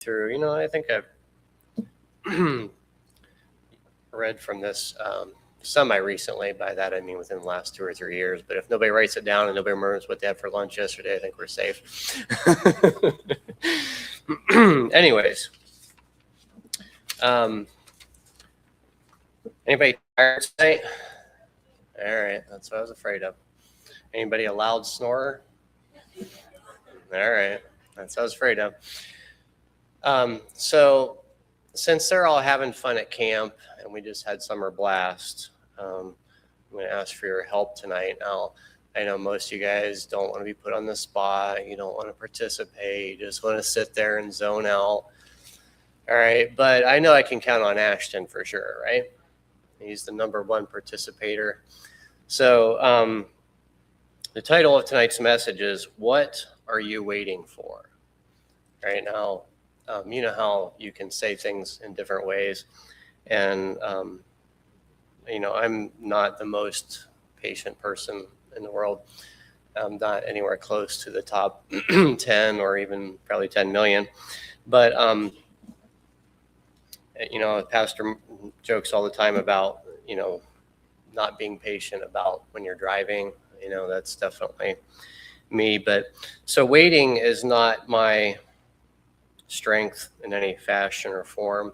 through, I think I've read from this semi-recently. By that, I mean within the last 2 or 3 years. But if nobody writes it down and nobody remembers what they had for lunch yesterday, I think we're safe. Anyways. Anybody tired tonight? All right, that's what I was afraid of. Anybody a loud snorer? All right, that's what I was afraid of. So since they're all having fun at camp and we just had summer blast, I'm going to ask for your help tonight. Now, I know most of you guys don't want to be put on the spot. You don't want to participate. You just want to sit there and zone out. All right, but I know I can count on Ashton for sure, right? He's the #1 participator. So the title of tonight's message is, What Are You Waiting For? Right now, you know how you can say things in different ways. And, I'm not the most patient person in the world. I'm not anywhere close to the top 10 or even probably 10 million. But, Pastor jokes all the time about, not being patient about when you're driving. That's definitely me. But so waiting is not my strength in any fashion or form.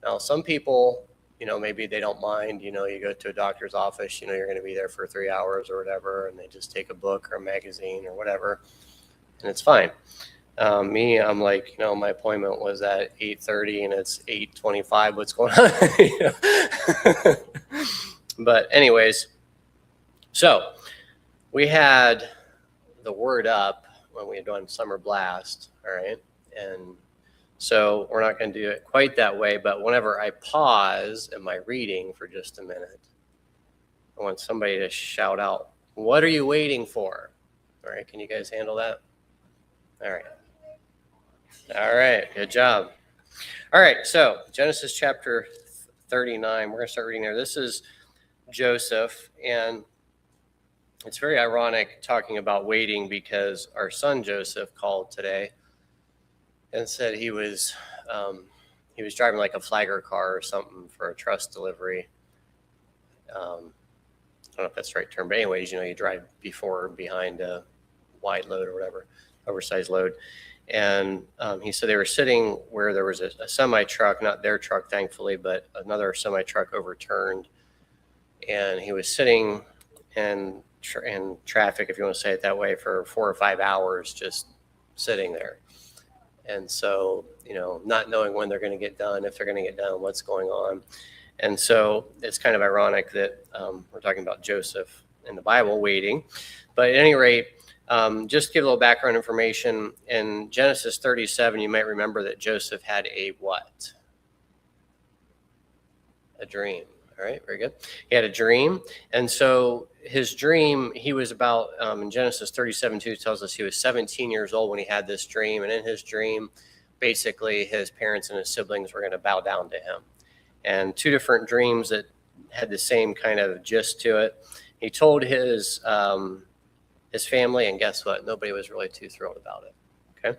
Now, some people, maybe they don't mind, you go to a doctor's office, you're going to be there for 3 hours or whatever, and they just take a book or a magazine or whatever, and it's fine. Me, I'm like, my appointment was at 8:30 and it's 8:25. What's going on? But anyways, so we had the word up when we had done Summer Blast, all right? And so we're not going to do it quite that way, but whenever I pause in my reading for just a minute, I want somebody to shout out, what are you waiting for? All right, can you guys handle that? All right. All right, good job. All right, so Genesis chapter 39, we're going to start reading there. This is Joseph, and it's very ironic talking about waiting because our son Joseph called today and said he was driving like a flagger car or something for a trust delivery. I don't know if that's the right term, but anyways, you drive before or behind a wide load or whatever, oversized load. And he said they were sitting where there was a semi-truck, not their truck, thankfully, but another semi-truck overturned. And he was sitting in traffic, if you want to say it that way, for 4 or 5 hours, just sitting there. And so, not knowing when they're going to get done, if they're going to get done, what's going on. And so it's kind of ironic that we're talking about Joseph in the Bible waiting. But at any rate, just to give a little background information, in Genesis 37, you might remember that Joseph had a what? A dream. All right, very good. He had a dream. And so his dream, he was about, in Genesis 37:2 tells us he was 17 years old when he had this dream. And in his dream, basically his parents and his siblings were going to bow down to him. And 2 different dreams that had the same kind of gist to it. He told his family, and guess what? Nobody was really too thrilled about it. Okay.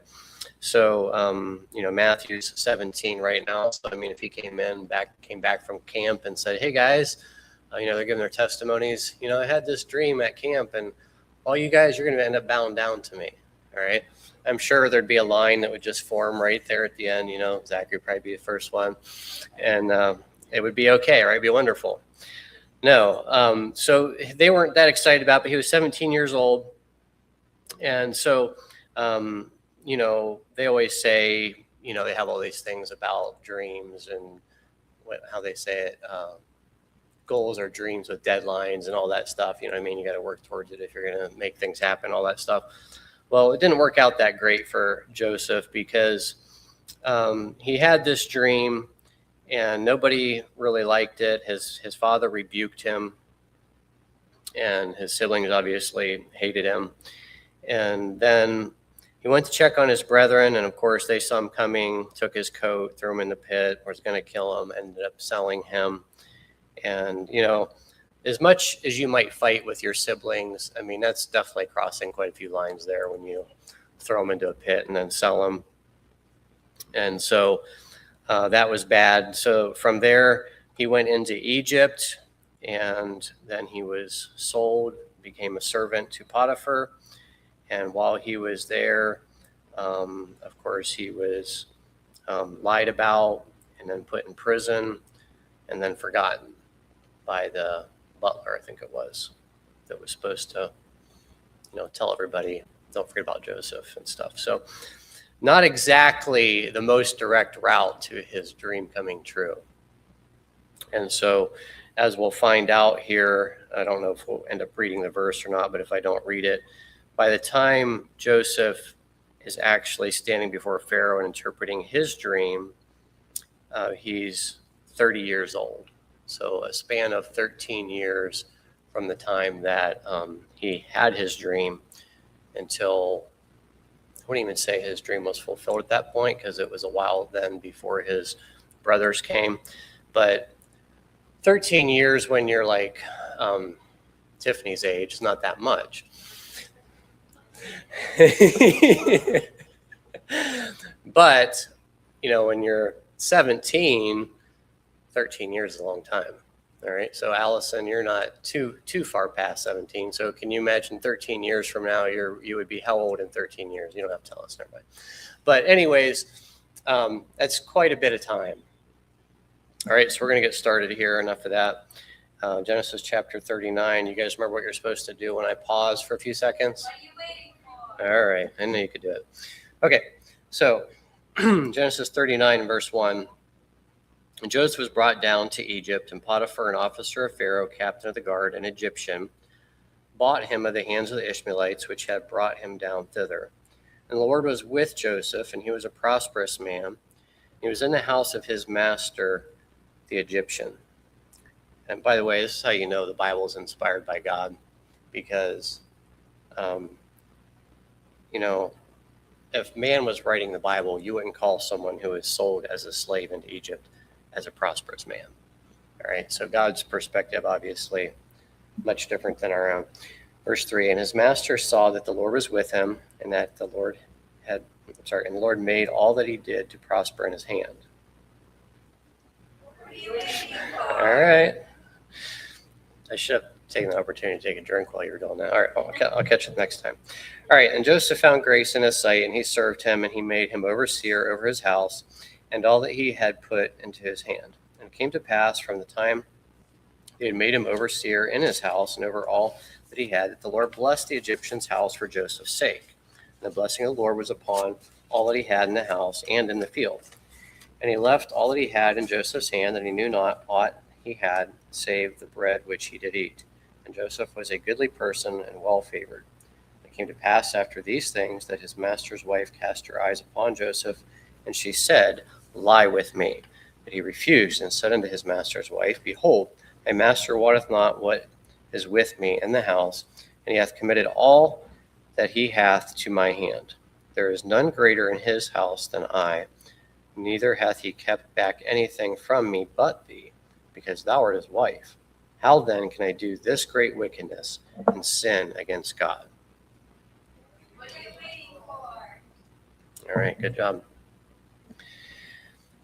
So, Matthew's 17 right now. So, if he came back from camp and said, hey guys, they're giving their testimonies. I had this dream at camp and all you guys, you're going to end up bowing down to me. All right. I'm sure there'd be a line that would just form right there at the end. Zachary would probably be the first one and it would be okay. Right. It'd be wonderful. No. So they weren't that excited about it, but he was 17 years old. And so, they always say, they have all these things about dreams and how they say it, goals or dreams with deadlines and all that stuff. You got to work towards it if you're going to make things happen, all that stuff. Well, it didn't work out that great for Joseph because he had this dream and nobody really liked it. His father rebuked him and his siblings obviously hated him. And then he went to check on his brethren, and of course they saw him coming, took his coat, threw him in the pit, was going to kill him, ended up selling him. And, as much as you might fight with your siblings, that's definitely crossing quite a few lines there when you throw them into a pit and then sell them. And so that was bad. So from there, he went into Egypt, and then he was sold, became a servant to Potiphar. And while he was there, of course, he was lied about and then put in prison and then forgotten by the butler, I think it was, that was supposed to, tell everybody, don't forget about Joseph and stuff. So not exactly the most direct route to his dream coming true. And so, as we'll find out here, I don't know if we'll end up reading the verse or not, but if I don't read it, by the time Joseph is actually standing before Pharaoh and interpreting his dream, he's 30 years old. So a span of 13 years from the time that he had his dream until, I wouldn't even say his dream was fulfilled at that point, because it was a while then before his brothers came. But 13 years when you're like Tiffany's age is not that much. But, when you're 17, 13 years is a long time. All right. So Allison, you're not too far past 17. So can you imagine 13 years from now, you would be how old in 13 years? You don't have to tell us, never mind. But anyways, that's quite a bit of time. All right. So we're going to get started here. Enough of that. Genesis chapter 39. You guys remember what you're supposed to do when I pause for a few seconds? What are you waiting for? All right. I knew you could do it. Okay. So Genesis 39, verse 1. And Joseph was brought down to Egypt, and Potiphar, an officer of Pharaoh, captain of the guard, an Egyptian, bought him of the hands of the Ishmaelites, which had brought him down thither. And the Lord was with Joseph, and he was a prosperous man. He was in the house of his master, the Egyptian. And by the way, this is how you know the Bible is inspired by God, because, if man was writing the Bible, you wouldn't call someone who is sold as a slave into Egypt as a prosperous man. All right, so God's perspective, obviously, much different than our own. Verse 3, and his master saw that the Lord was with him, and that the Lord made all that he did to prosper in his hand. What are you waiting for? All right. I should have taken the opportunity to take a drink while you were doing that. All right, I'll catch it next time. All right, and Joseph found grace in his sight, and he served him, and he made him overseer over his house, and all that he had put into his hand. And it came to pass from the time he had made him overseer in his house and over all that he had, that the Lord blessed the Egyptian's house for Joseph's sake. And the blessing of the Lord was upon all that he had in the house and in the field. And he left all that he had in Joseph's hand, and he knew not aught he had, save the bread which he did eat. And Joseph was a goodly person and well favored. It came to pass after these things that his master's wife cast her eyes upon Joseph, and she said, lie with me. But he refused, and said unto his master's wife, behold, my master wotteth not what is with me in the house, and he hath committed all that he hath to my hand. There is none greater in his house than I, neither hath he kept back anything from me but thee, because thou art his wife. How then can I do this great wickedness and sin against God? What are you waiting for? All right, good job.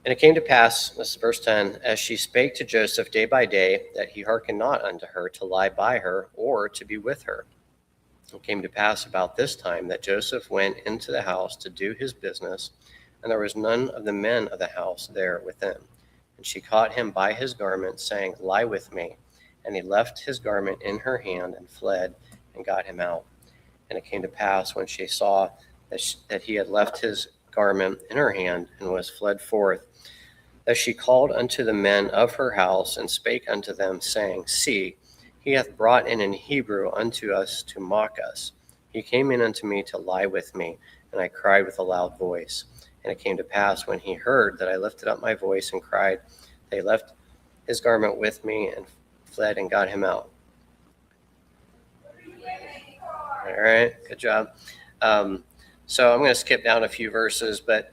And it came to pass, this is verse 10, as she spake to Joseph day by day, that he hearkened not unto her to lie by her or to be with her. It came to pass about this time that Joseph went into the house to do his business, and there was none of the men of the house there within. And she caught him by his garment, saying, lie with me. And he left his garment in her hand and fled and got him out. And it came to pass when she saw that he had left his garment in her hand and was fled forth, that she called unto the men of her house and spake unto them, saying, see, he hath brought in Hebrew unto us to mock us. He came in unto me to lie with me, and I cried with a loud voice. And it came to pass when he heard that I lifted up my voice and cried, they left his garment with me and fled and got him out. All right, good job. So I'm going to skip down a few verses, but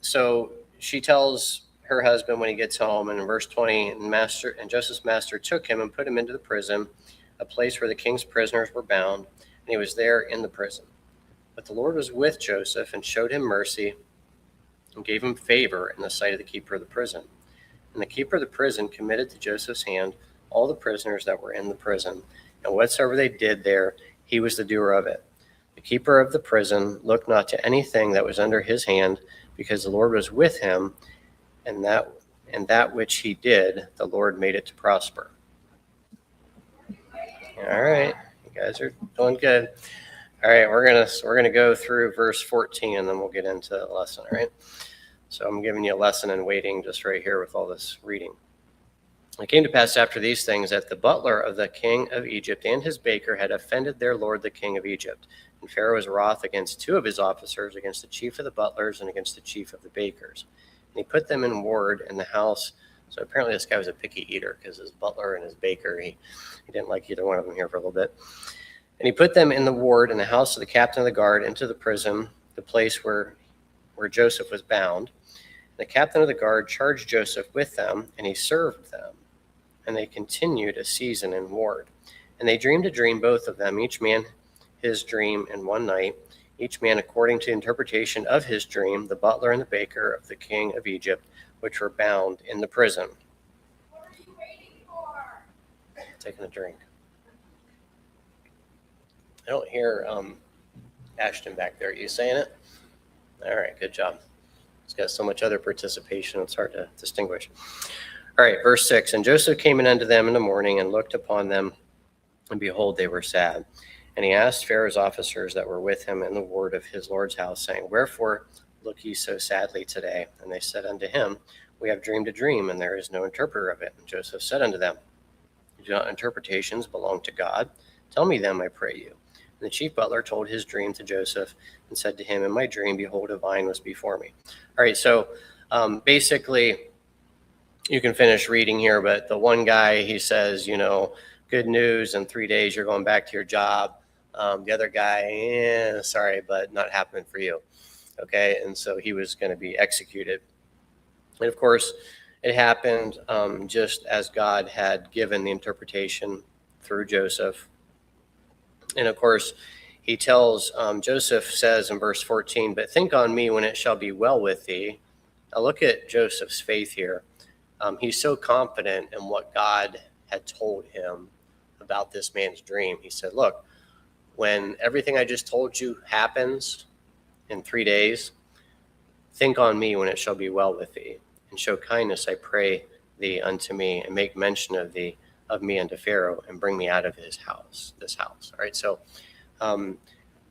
so she tells her husband when he gets home, and in verse 20, and Joseph's master took him and put him into the prison, a place where the king's prisoners were bound, and he was there in the prison. But the Lord was with Joseph and showed him mercy, and gave him favor in the sight of the keeper of the prison. And the keeper of the prison committed to Joseph's hand all the prisoners that were in the prison, and whatsoever they did there, he was the doer of it. The keeper of the prison looked not to anything that was under his hand, because the Lord was with him, and that which he did, the Lord made it to prosper. All right, you guys are doing good. All right, we're gonna go through verse 14, and then we'll get into the lesson. All right. So I'm giving you a lesson in waiting just right here with all this reading. It came to pass after these things that the butler of the king of Egypt and his baker had offended their lord the king of Egypt. And Pharaoh was wroth against two of his officers, against the chief of the butlers and against the chief of the bakers. And he put them in ward in the house. So apparently this guy was a picky eater, because his butler and his baker, he didn't like either one of them here for a little bit. And he put them in the ward in the house of the captain of the guard, into the prison, the place where Joseph was bound. The captain of the guard charged Joseph with them, and he served them. And they continued a season in ward. And they dreamed a dream, both of them, each man his dream in one night, each man according to the interpretation of his dream, the butler and the baker of the king of Egypt, which were bound in the prison. What are you waiting for? Taking a drink. I don't hear Ashton back there. Are you saying it? All right, good job. It's got so much other participation, it's hard to distinguish. All right, verse 6. And Joseph came in unto them in the morning and looked upon them, and behold, they were sad. And he asked Pharaoh's officers that were with him in the ward of his Lord's house, saying, Wherefore look ye so sadly today? And they said unto him, We have dreamed a dream, and there is no interpreter of it. And Joseph said unto them, Do not interpretations belong to God? Tell me them, I pray you. And the chief butler told his dream to Joseph, and said to him, In my dream, behold, a vine was before me. All right, so basically, you can finish reading here, but the one guy, he says, good news, in 3 days you're going back to your job. The other guy, sorry, but not happening for you. Okay, and so he was going to be executed. And of course, it happened just as God had given the interpretation through Joseph. And of course, he tells, Joseph says in verse 14, But think on me when it shall be well with thee. Now look at Joseph's faith here. He's so confident in what God had told him about this man's dream. He said, look, when everything I just told you happens in 3 days, think on me when it shall be well with thee, and show kindness, I pray thee, unto me, and make mention of me unto Pharaoh, and bring me out of this house. All right, so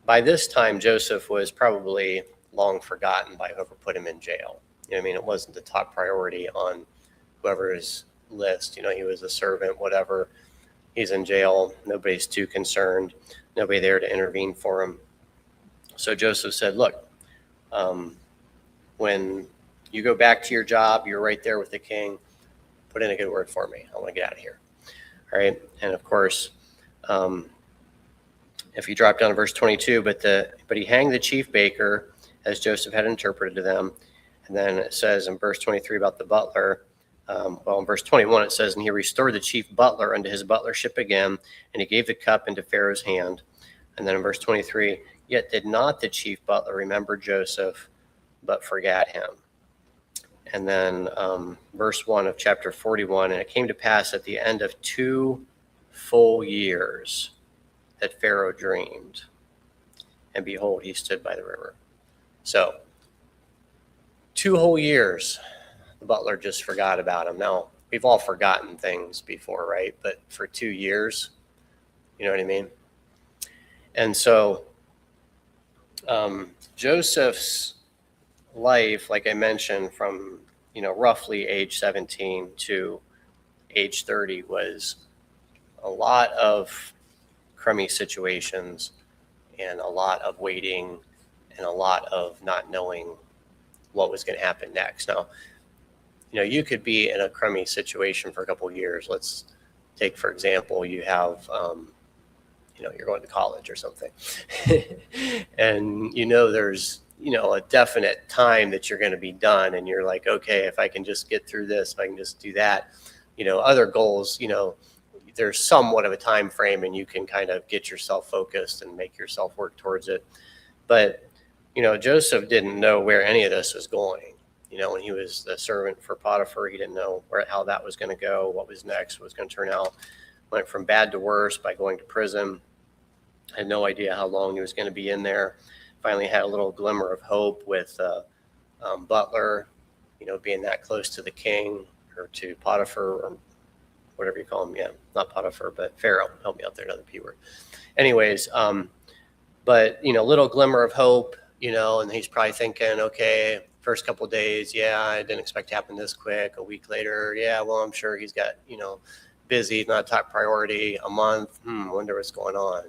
by this time, Joseph was probably long forgotten by whoever put him in jail. It wasn't the top priority on whoever's list. He was a servant, whatever. He's in jail. Nobody's too concerned. Nobody there to intervene for him. So Joseph said, look, when you go back to your job, you're right there with the king. Put in a good word for me. I want to get out of here. All right. And of course, if you drop down to verse 22, but he hanged the chief baker as Joseph had interpreted to them. And then it says in verse 23 about the butler, in verse 21, it says, And he restored the chief butler unto his butlership again, and he gave the cup into Pharaoh's hand. And then in verse 23, Yet did not the chief butler remember Joseph, but forgot him. And then verse 1 of chapter 41, And it came to pass at the end of 2 full years that Pharaoh dreamed, and behold, he stood by the river. So 2 whole years, the butler just forgot about him. Now, we've all forgotten things before, right? But for 2 years, you know what I mean? And so Joseph's life, like I mentioned, from roughly age 17 to age 30 was a lot of crummy situations and a lot of waiting and a lot of not knowing what was going to happen next. Now, you could be in a crummy situation for a couple of years. Let's take, for example, you have, you're going to college or something, and there's, a definite time that you're going to be done, and you're like, okay, if I can just get through this, if I can just do that, other goals, there's somewhat of a time frame, and you can kind of get yourself focused and make yourself work towards it. But Joseph didn't know where any of this was going. When he was the servant for Potiphar, he didn't know how that was going to go, what was next, what was going to turn out. Went from bad to worse by going to prison. Had no idea how long he was going to be in there. Finally had a little glimmer of hope with Butler, being that close to the king or to Potiphar or whatever you call him. Yeah, not Potiphar, but Pharaoh. Help me out there, another P word. Anyways, but, little glimmer of hope, and he's probably thinking, okay, first couple of days, yeah, I didn't expect to happen this quick. A week later, yeah, well, I'm sure he's got, busy, not top priority. A month, wonder what's going on.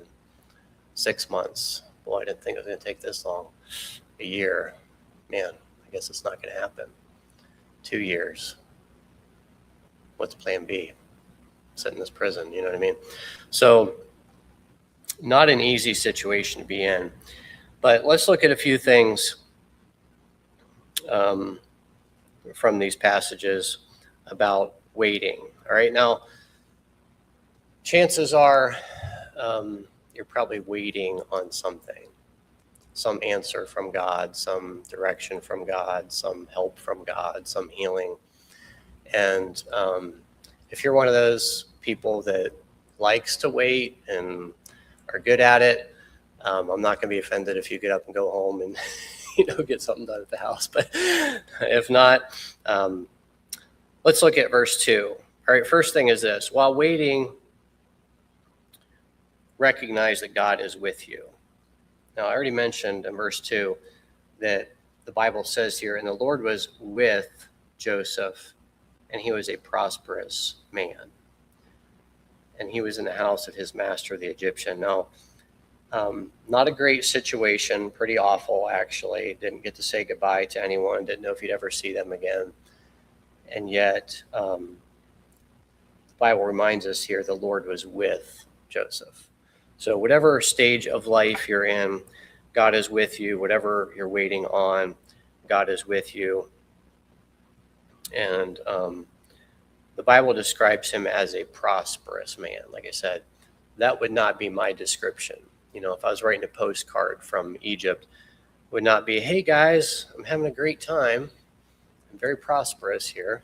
6 months, boy, I didn't think it was going to take this long. A year, man, I guess it's not going to happen. 2 years, what's plan B? Sit in this prison, you know what I mean? So not an easy situation to be in. But let's look at a few things from these passages about waiting. All right, now, chances are you're probably waiting on something, some answer from God, some direction from God, some help from God, some healing. And if you're one of those people that likes to wait and are good at it, I'm not going to be offended if you get up and go home and get something done at the house. But if not, let's look at verse 2. All right, first thing is this: while waiting, recognize that God is with you. Now, I already mentioned in verse 2 that the Bible says here, and the Lord was with Joseph, and he was a prosperous man. And he was in the house of his master, the Egyptian. Now, not a great situation, pretty awful, actually. Didn't get to say goodbye to anyone, didn't know if he'd ever see them again. And yet, the Bible reminds us here the Lord was with Joseph. So whatever stage of life you're in, God is with you. Whatever you're waiting on, God is with you. And the Bible describes him as a prosperous man. Like I said, that would not be my description. If I was writing a postcard from Egypt, it would not be, hey guys, I'm having a great time. I'm very prosperous here.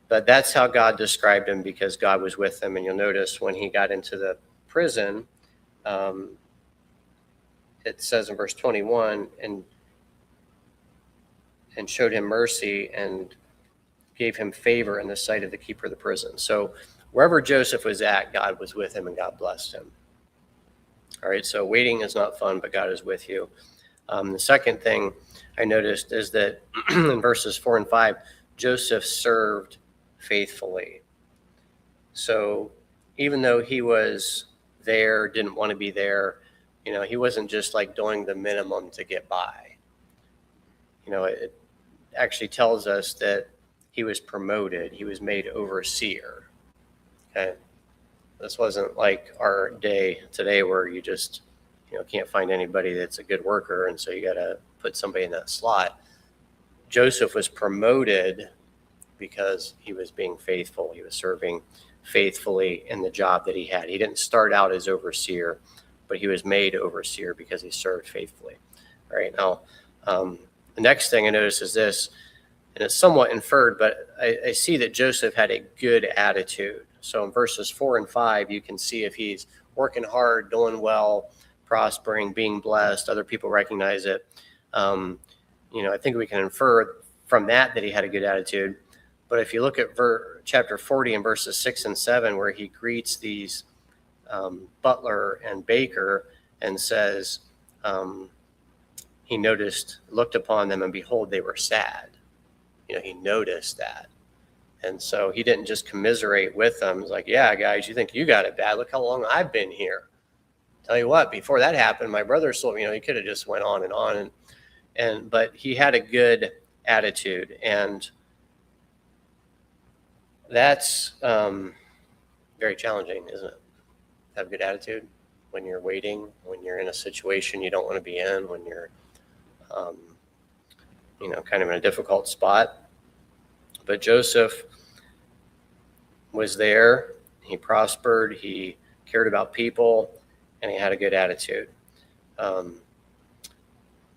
But that's how God described him, because God was with him. And you'll notice when he got into the prison, it says in verse 21, and showed him mercy and gave him favor in the sight of the keeper of the prison. So wherever Joseph was at, God was with him and God blessed him. All right, so waiting is not fun, but God is with you. The second thing I noticed is that in verses 4 and 5, Joseph served faithfully. So even though he was there, didn't want to be there, he wasn't just like doing the minimum to get by. It actually tells us that he was promoted. He was made overseer. Okay. This wasn't like our day today where you just, can't find anybody that's a good worker, and so you got to put somebody in that slot. Joseph was promoted because he was being faithful. He was serving faithfully in the job that he had. He didn't start out as overseer, but he was made overseer because he served faithfully. All right. Now, the next thing I notice is this, and it's somewhat inferred, but I see that Joseph had a good attitude. So in verses 4 and 5, you can see if he's working hard, doing well, prospering, being blessed, other people recognize it. I think we can infer from that he had a good attitude. But if you look at chapter 40 and verses 6 and 7, where he greets these butler and baker and says, he looked upon them, and behold, they were sad. He noticed that. And so he didn't just commiserate with them. He's like, yeah, guys, you think you got it bad. Look how long I've been here. Tell you what, before that happened, my brother sold, he could have just went on and on. But he had a good attitude. And that's very challenging, isn't it? Have a good attitude when you're waiting, when you're in a situation you don't want to be in, when you're, kind of in a difficult spot. But Joseph was there. He prospered. He cared about people, and he had a good attitude.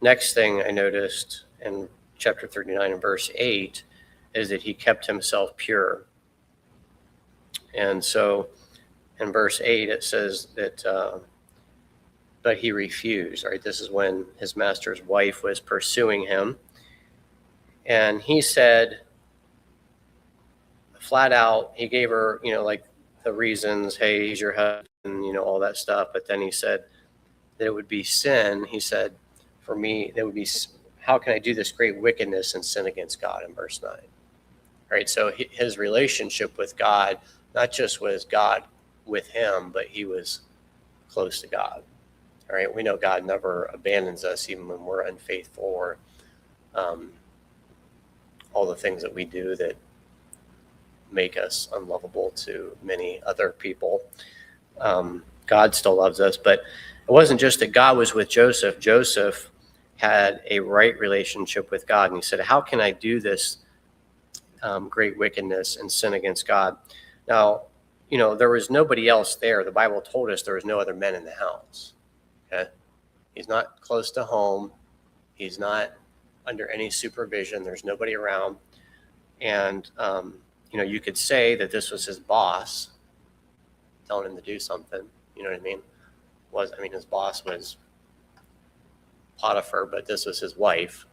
Next thing I noticed in chapter 39 and verse 8 is that he kept himself pure. And so in verse 8 it says that, but he refused, right? This is when his master's wife was pursuing him. And he said flat out, he gave her, like the reasons, hey, he's your husband, all that stuff. But then he said that it would be sin. He said, for me, that would be, how can I do this great wickedness and sin against God in verse 9? Right. So his relationship with God, not just was God with him, but he was close to God. All right. We know God never abandons us, even when we're unfaithful or all the things that we do that make us unlovable to many other people. God still loves us, but it wasn't just that God was with Joseph. Joseph had a right relationship with God, and he said, how can I do this great wickedness and sin against God? Now, there was nobody else there. The Bible told us there was no other men in the house. Okay, he's not close to home. He's not under any supervision. There's nobody around. And, you could say that this was his boss telling him to do something. You know what I mean? His boss was Potiphar, but this was his wife.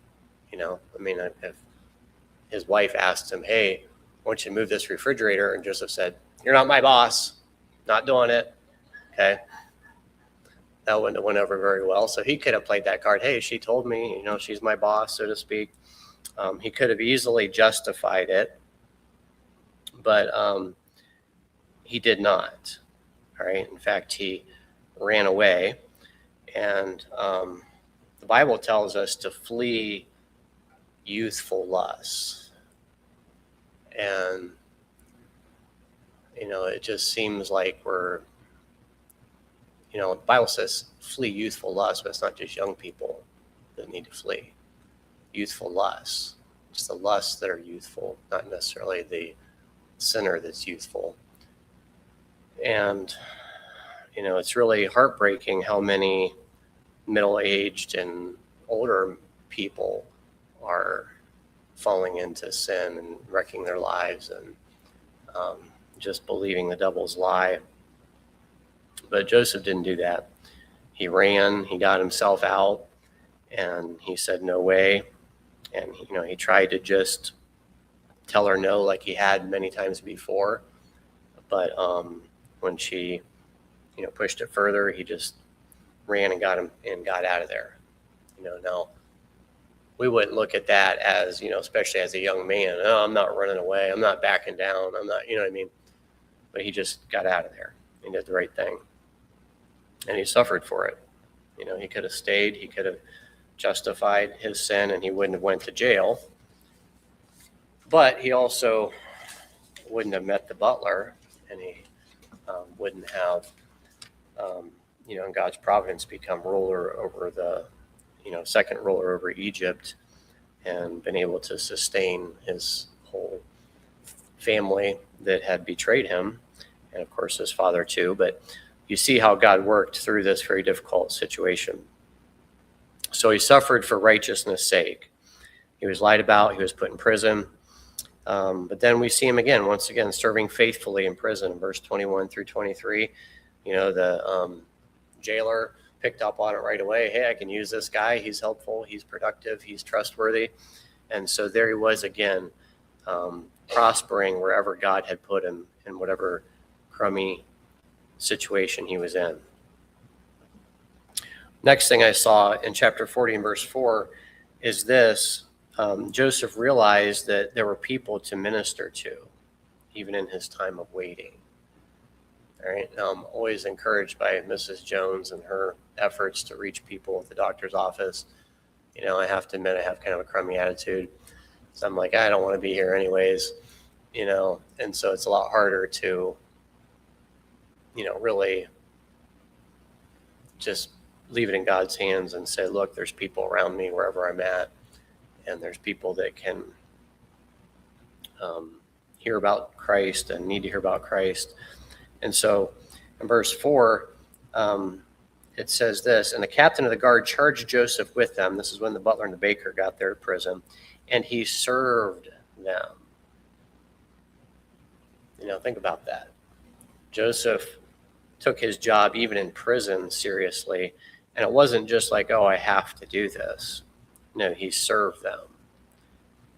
If his wife asked him, hey, why don't you move this refrigerator? And Joseph said, you're not my boss. Not doing it. Okay. That wouldn't have went over very well. So he could have played that card. Hey, she told me, she's my boss, so to speak. He could have easily justified it, but he did not. All right. In fact, he ran away. And the Bible tells us to flee youthful lusts. And, it just seems like we're, the Bible says flee youthful lusts, but it's not just young people that need to flee. Youthful lusts. It's the lusts that are youthful, not necessarily the sinner that's youthful. And, it's really heartbreaking how many middle-aged and older people are falling into sin and wrecking their lives and just believing the devil's lie. But Joseph didn't do that. He ran, he got himself out, and he said, no way. And, he tried to just tell her no, like he had many times before. But when she, pushed it further, he just ran and got out of there. Now we wouldn't look at that as, especially as a young man, oh, I'm not running away. I'm not backing down. I'm not, you know what I mean? But he just got out of there. He did the right thing. And he suffered for it. He could have stayed. He could have justified his sin and he wouldn't have went to jail. But he also wouldn't have met the butler, and he wouldn't have, in God's providence, become ruler over the, second ruler over Egypt and been able to sustain his whole family that had betrayed him, and of course his father too. But you see how God worked through this very difficult situation. So he suffered for righteousness' sake. He was lied about. He was put in prison. But then we see him once again, serving faithfully in prison. In verse 21 through 23, the jailer picked up on it right away. Hey, I can use this guy. He's helpful. He's productive. He's trustworthy. And so there he was again, prospering wherever God had put him in whatever crummy situation he was in. Next thing I saw in chapter 40 and verse 4 is this. Joseph realized that there were people to minister to, even in his time of waiting. All right. I'm always encouraged by Mrs. Jones and her efforts to reach people at the doctor's office. I have to admit I have kind of a crummy attitude. So I'm like, I don't want to be here anyways, and so it's a lot harder to, really just leave it in God's hands and say, look, there's people around me wherever I'm at. And there's people that can hear about Christ and need to hear about Christ. And so in verse 4, it says this, and the captain of the guard charged Joseph with them. This is when the butler and the baker got there to prison. and he served them. Think about that. Joseph took his job, even in prison, seriously. And it wasn't just like, oh, I have to do this. No, he served them.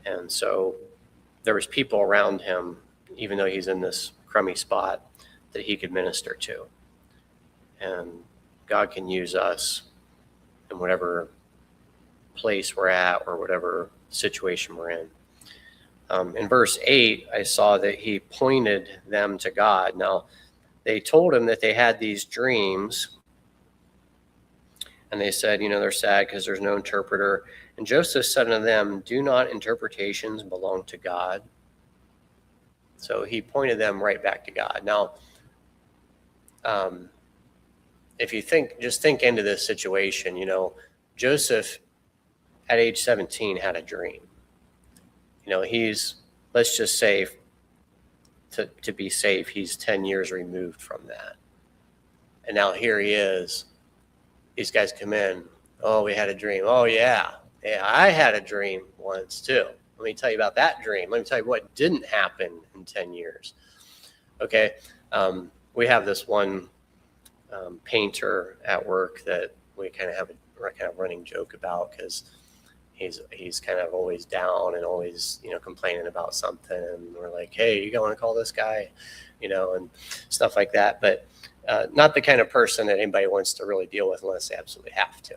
And so there was people around him, even though he's in this crummy spot, that he could minister to. And God can use us in whatever place we're at or whatever situation we're in. In verse 8, I saw that he pointed them to God. Now, they told him that they had these dreams, and they said, they're sad because there's no interpreter. And Joseph said unto them, do not interpretations belong to God? So he pointed them right back to God. Now, if you just think into this situation, Joseph at age 17 had a dream. Let's just say, to be safe, he's 10 years removed from that. And now here he is. These guys come in. Oh, we had a dream. Oh, yeah. Yeah, I had a dream once too. Let me tell you about that dream. Let me tell you what didn't happen in 10 years. Okay. We have this one painter at work that we kind of have a running joke about, because he's kind of always down and always, complaining about something. And we're like, hey, you want to call this guy, and stuff like that. But not the kind of person that anybody wants to really deal with unless they absolutely have to.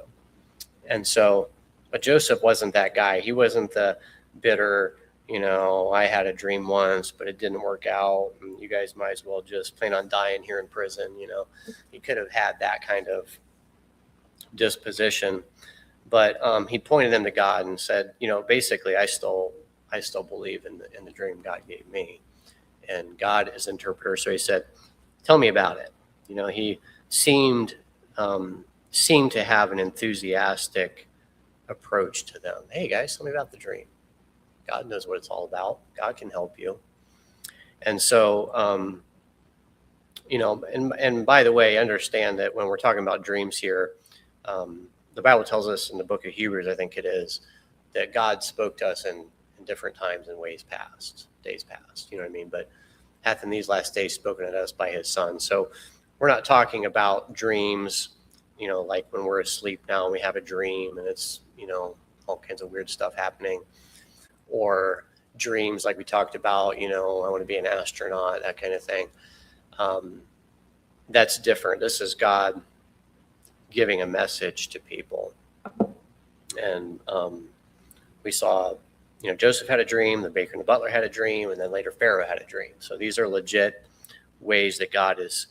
And so, but Joseph wasn't that guy. He wasn't the bitter, I had a dream once, but it didn't work out. And you guys might as well just plan on dying here in prison. He could have had that kind of disposition. But he pointed them to God and said, basically, I still believe in the dream God gave me, and God is interpreter. So he said, tell me about it. He seemed to have an enthusiastic approach to them. Hey guys, tell me about the dream. God knows what it's all about. God can help you. And so, and by the way, understand that when we're talking about dreams here, the Bible tells us in the book of Hebrews, I think it is, that God spoke to us in different times and days past. You know what I mean? But hath in these last days spoken to us by his Son. So we're not talking about dreams, like when we're asleep now and we have a dream and it's, all kinds of weird stuff happening. Or dreams like we talked about, I want to be an astronaut, that kind of thing. That's different. This is God giving a message to people. And we saw, Joseph had a dream, the baker and the butler had a dream, and then later Pharaoh had a dream. So these are legit ways that God is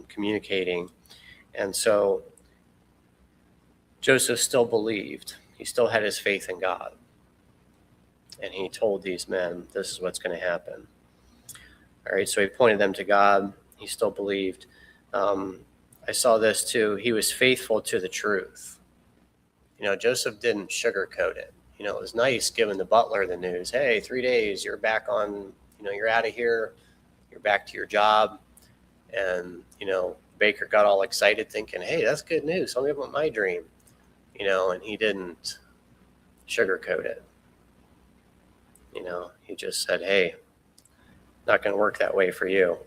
communicating. And so Joseph still believed. He still had his faith in God. And he told these men, this is what's going to happen. All right, so he pointed them to God. He still believed. I saw this too. He was faithful to the truth. Joseph didn't sugarcoat it. It was nice giving the butler the news. Hey, 3 days, you're back on, you're out of here. You're back to your job. And, Baker got all excited thinking, hey, that's good news. Tell me about my dream. And he didn't sugarcoat it. He just said, hey, not going to work that way for you.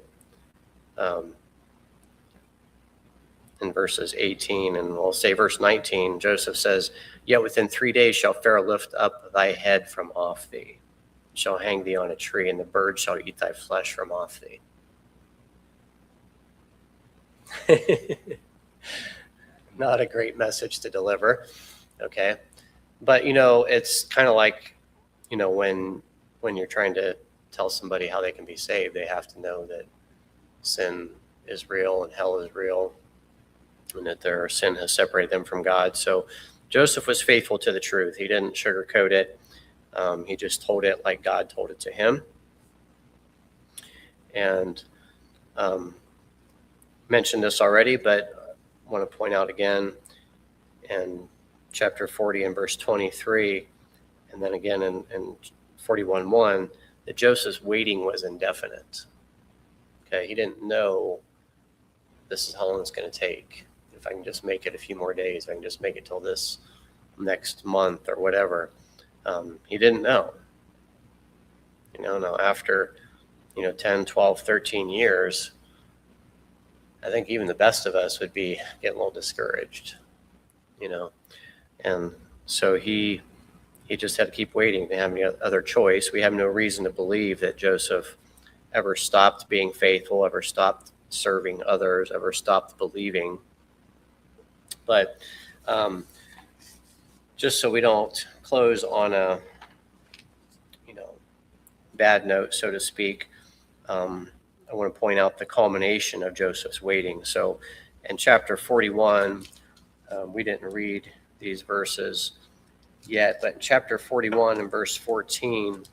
In verses 18, and we'll say verse 19, Joseph says, yet within 3 days shall Pharaoh lift up thy head from off thee, shall hang thee on a tree, and the birds shall eat thy flesh from off thee. Not a great message to deliver. Okay. But, it's kind of like, when you're trying to tell somebody how they can be saved, they have to know that sin is real and hell is real, and that their sin has separated them from God. So Joseph was faithful to the truth. He didn't sugarcoat it. He just told it like God told it to him. And mentioned this already, but I want to point out again in chapter 40 and verse 23, and then again in 41:1, that Joseph's waiting was indefinite. Okay, he didn't know this is how long it's going to take. I can just make it a few more days, I can just make it till this next month or whatever. He didn't know. Now after 10, 12, 13 years, I think even the best of us would be getting a little discouraged, and so he just had to keep waiting. Didn't have any other choice. We have no reason to believe that Joseph ever stopped being faithful, ever stopped serving others, ever stopped believing. But just so we don't close on a bad note, so to speak, I want to point out the culmination of Joseph's waiting. So in chapter 41, we didn't read these verses yet, but in chapter 41 and verse 14,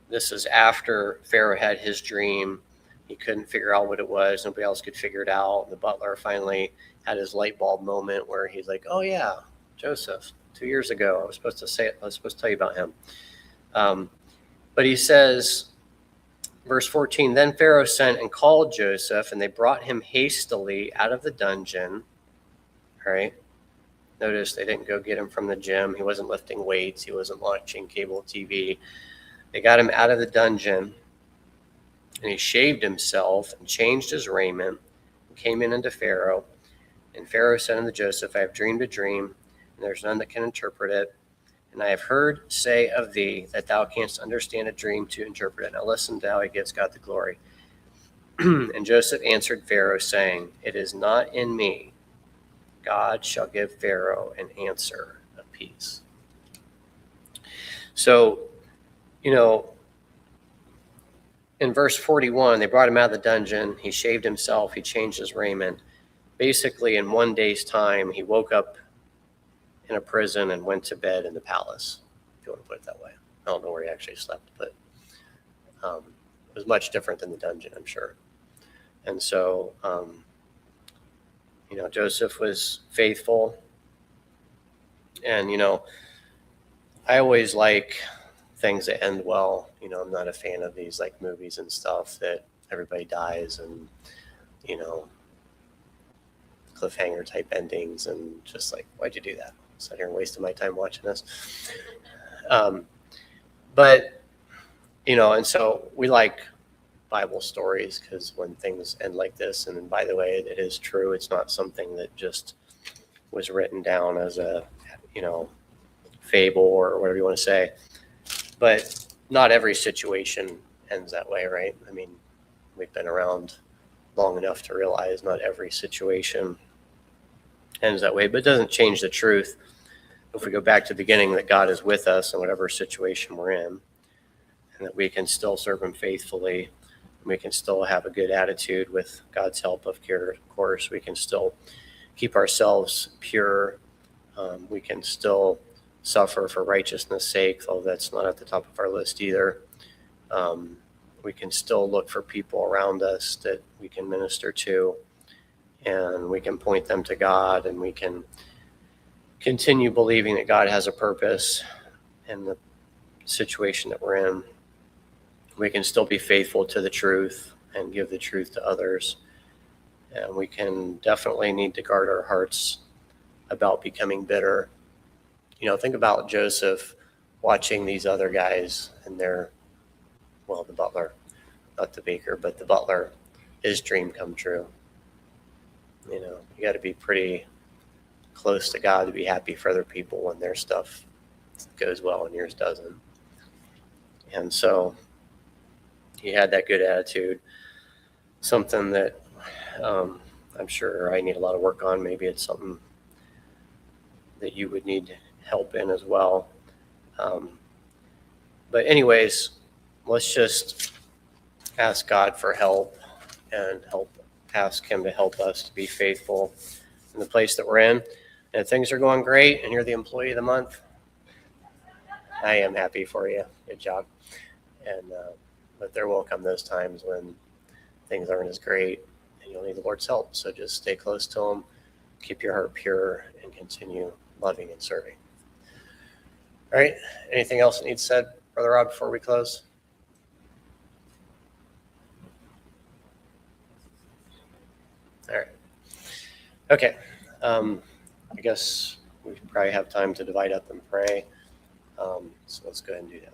this is after Pharaoh had his dream. He couldn't figure out what it was. Nobody else could figure it out. The butler finally had his light bulb moment where he's like, oh yeah, Joseph, 2 years ago, I was supposed to tell you about him. But he says, verse 14, then Pharaoh sent and called Joseph, and they brought him hastily out of the dungeon. All right. Notice they didn't go get him from the gym. He wasn't lifting weights. He wasn't watching cable TV. They got him out of the dungeon, and he shaved himself and changed his raiment and came in unto Pharaoh. And Pharaoh said unto Joseph, I have dreamed a dream, and there's none that can interpret it. And I have heard say of thee that thou canst understand a dream to interpret it. Now listen to how he gives God the glory. And Joseph answered Pharaoh, saying, it is not in me. God shall give Pharaoh an answer of peace. So, in verse 41, they brought him out of the dungeon. He shaved himself. He changed his raiment. Basically, in one day's time, he woke up in a prison and went to bed in the palace, if you want to put it that way. I don't know where he actually slept, but it was much different than the dungeon, I'm sure. And so, Joseph was faithful. And, I always like things that end well. I'm not a fan of these like movies and stuff that everybody dies and, cliffhanger type endings and just like, why'd you do that? Sat here and wasted my time watching this. But, and so we like Bible stories because when things end like this, and by the way, it is true. It's not something that just was written down as a, fable or whatever you want to say. But not every situation ends that way, right? I mean, we've been around long enough to realize not every situation ends that way, but it doesn't change the truth. If we go back to the beginning, that God is with us in whatever situation we're in, and that we can still serve him faithfully, and we can still have a good attitude with God's help, of course. We can still keep ourselves pure. We can still suffer for righteousness' sake, though that's not at the top of our list either. We can still look for people around us that we can minister to, and we can point them to God, and we can continue believing that God has a purpose in the situation that we're in. We can still be faithful to the truth and give the truth to others. And we can definitely need to guard our hearts about becoming bitter. Think about Joseph watching these other guys and the butler, not the baker, but the butler, his dream come true. You got to be pretty close to God to be happy for other people when their stuff goes well and yours doesn't. And so he had that good attitude, something that I'm sure I need a lot of work on. Maybe it's something that you would need help in as well. But anyways, let's just ask God for help and ask him to help us to be faithful in the place that we're in. And if things are going great and you're the employee of the month, I am happy for you. Good job. And but there will come those times when things aren't as great and you'll need the Lord's help. So just stay close to him, keep your heart pure, and continue loving and serving. All right. Anything else that needs said, Brother Rob, before we close? All right. Okay. I guess we probably have time to divide up and pray. So let's go ahead and do that.